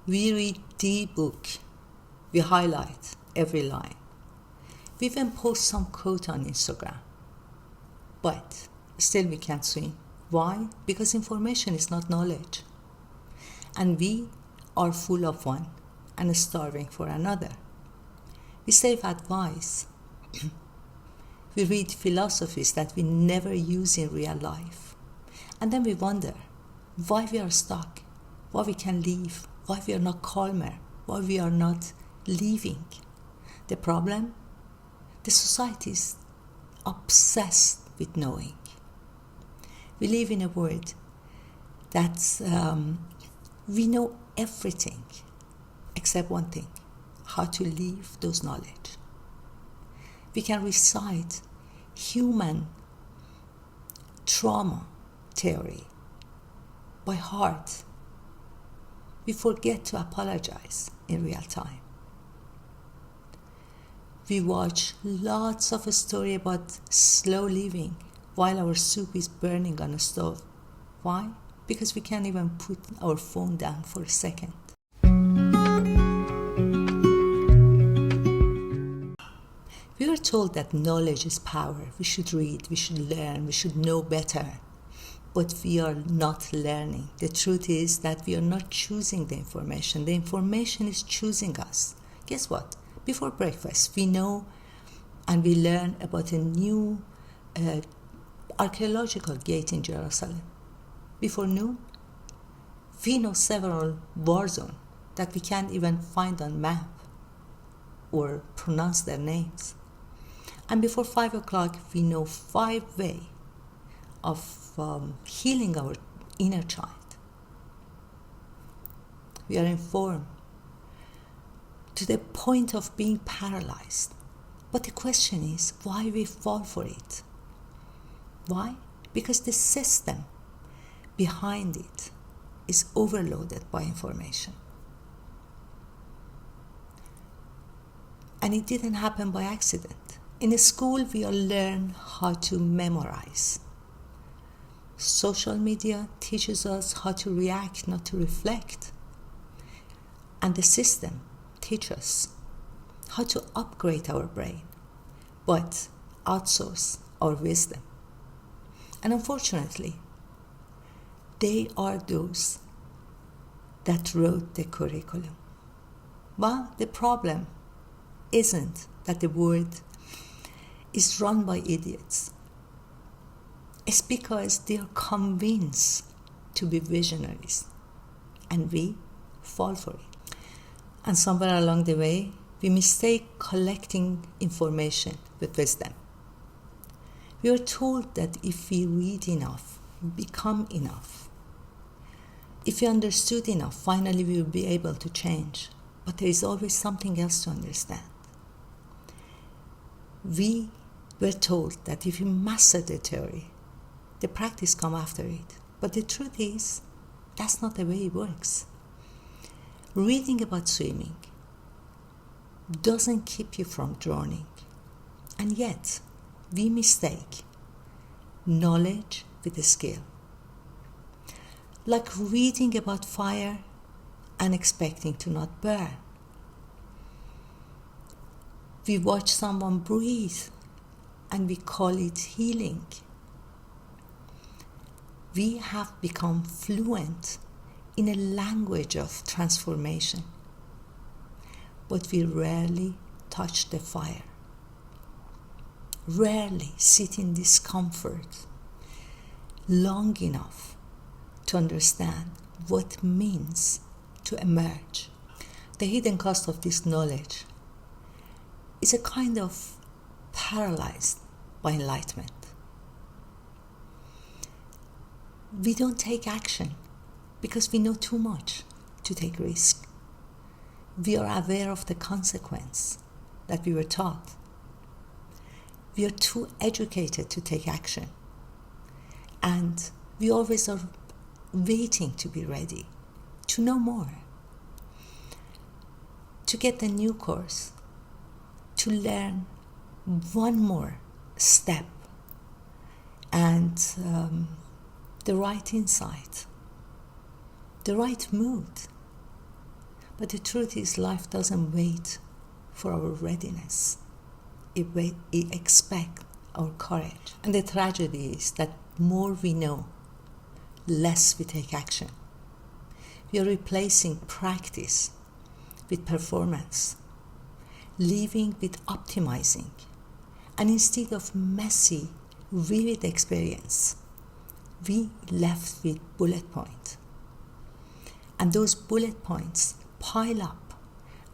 We read the book. We highlight every line. We even post some quote on Instagram. But still we can't swim. Why? Because information is not knowledge. And we are full of one and starving for another. We save advice. We read philosophies that we never use in real life. And then we wonder why we are stuck, why we can leave, why we are not calmer, why we are not leaving. The problem? The society is obsessed with knowing. We live in a world that we know everything except one thing, how to live those knowledge. We can recite human trauma theory by heart. We forget to apologize in real time. We watch lots of stories about slow living while our soup is burning on a stove. Why? Because we can't even put our phone down for a second. We were told that knowledge is power. We should read, we should learn, we should know better. But we are not learning. The truth is that we are not choosing the information. The information is choosing us. Guess what? Before breakfast, we know and we learn about a new archaeological gate in Jerusalem. Before noon, we know several war zones that we can't even find on map or pronounce their names. And before 5 o'clock, we know 5 ways of healing our inner child. We are informed to the point of being paralyzed. But the question is, why we fall for it? Why? Because the system behind it is overloaded by information. And it didn't happen by accident. In a school, we all learn how to memorize. Social media teaches us how to react, not to reflect. And the system teaches us how to upgrade our brain, but outsource our wisdom. And unfortunately, they are those that wrote the curriculum. Well, the problem isn't that the world is run by idiots. It's because they are convinced to be visionaries, and we fall for it. And somewhere along the way, we mistake collecting information with wisdom. We are told that if we read enough, we become enough. If we understood enough, finally we will be able to change. But there is always something else to understand. We were told that if you master the theory, the practice comes after it. But the truth is, that's not the way it works. Reading about swimming doesn't keep you from drowning. And yet, we mistake knowledge with a skill. Like reading about fire and expecting to not burn. We watch someone breathe and we call it healing. We have become fluent in a language of transformation, but we rarely touch the fire, rarely sit in discomfort long enough to understand what it means to emerge. The hidden cost of this knowledge is a kind of paralyzed by enlightenment. We don't take action because we know too much to take risk. We are aware of the consequence that we were taught. We are too educated to take action. And we always are waiting to be ready, to know more, to get a new course, to learn one more step and the right insight, the right mood. But the truth is, life doesn't wait for our readiness. It expects our courage. And the tragedy is that more we know, less we take action. We are replacing practice with performance, living with optimizing, and instead of messy, vivid experience, we left with bullet points. And those bullet points pile up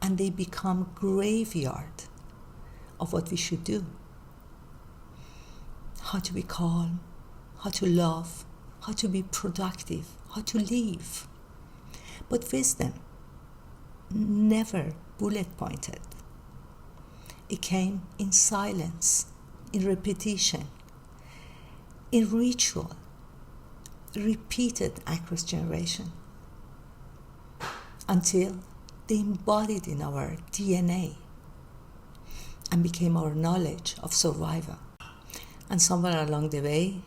and they become graveyard of what we should do. How to be calm, how to love, how to be productive, how to live. But wisdom never bullet pointed. It came in silence, in repetition, in ritual, repeated across generation, until they embodied in our DNA and became our knowledge of survival. And somewhere along the way,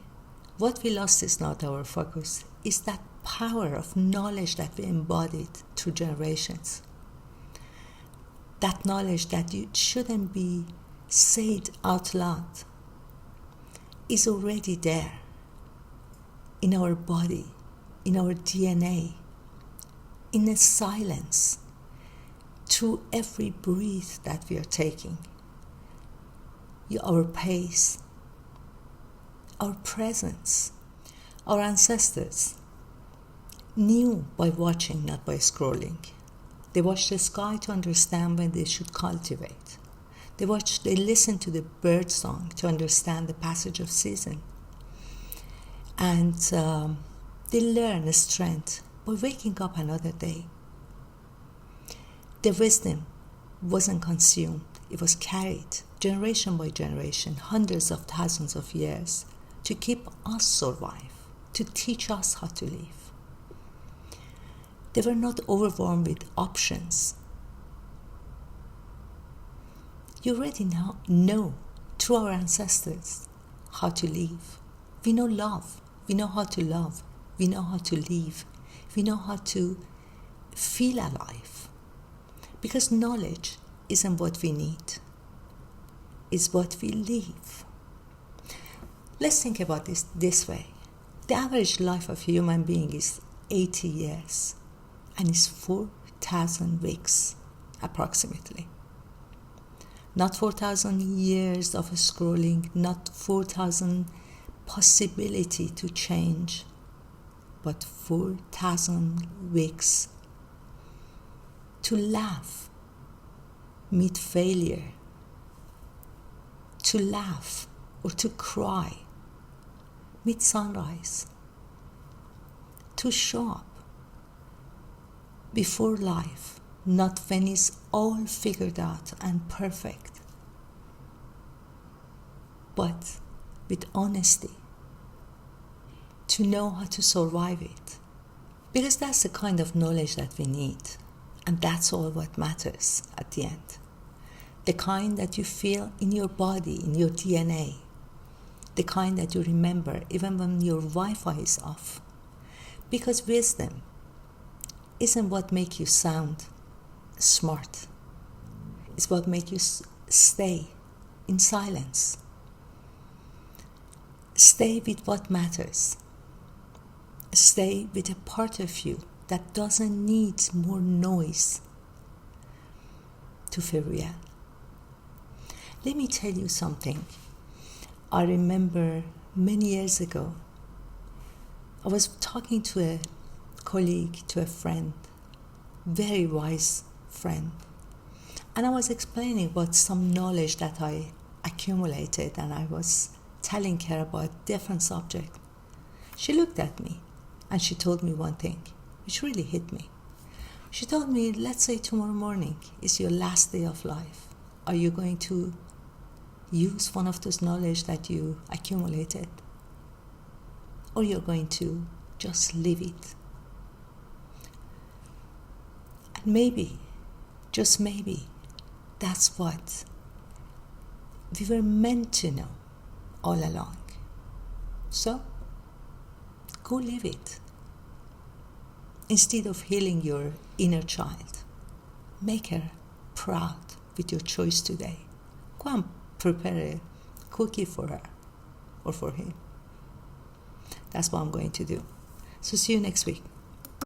what we lost is not our focus, it's that power of knowledge that we embodied through generations. That knowledge that you shouldn't be said out loud is already there in our body, in our DNA, in the silence, through every breath that we are taking, our pace, our presence. Our ancestors knew by watching, not by scrolling. They watched the sky to understand when they should cultivate. They listened to the bird song to understand the passage of season. And they learned strength by waking up another day. The wisdom wasn't consumed, it was carried generation by generation, hundreds of thousands of years, to keep us survive, to teach us how to live. They were not overwhelmed with options. You already know through our ancestors how to live. We know love. We know how to love. We know how to live. We know how to feel alive. Because knowledge isn't what we need. It's what we live. Let's think about this way. The average life of a human being is 80 years and is 4,000 weeks approximately. Not 4,000 years of scrolling, not 4,000 possibility to change, but 4,000 weeks to laugh mid failure, to laugh or to cry mid sunrise, to show up before life, not when it's all figured out and perfect, but with honesty, to know how to survive it. Because that's the kind of knowledge that we need, and that's all what matters at the end. The kind that you feel in your body, in your DNA, the kind that you remember even when your Wi-Fi is off. Because wisdom isn't what makes you sound smart. It's what makes you stay in silence. Stay with what matters. Stay with a part of you that doesn't need more noise to feel real. Let me tell you something. I remember many years ago, I was talking to a colleague, to a friend, very wise friend, and I was explaining about some knowledge that I accumulated, and I was telling her about different subjects. She looked at me and she told me one thing, which really hit me. She told me, let's say tomorrow morning is your last day of life. Are you going to use one of those knowledge that you accumulated? Or you're going to just live it? And maybe, just maybe, that's what we were meant to know all along. So, go live it. Instead of healing your inner child, Make her proud with your choice today. Go and prepare a cookie for her or for him. That's what I'm going to do. So see you next week.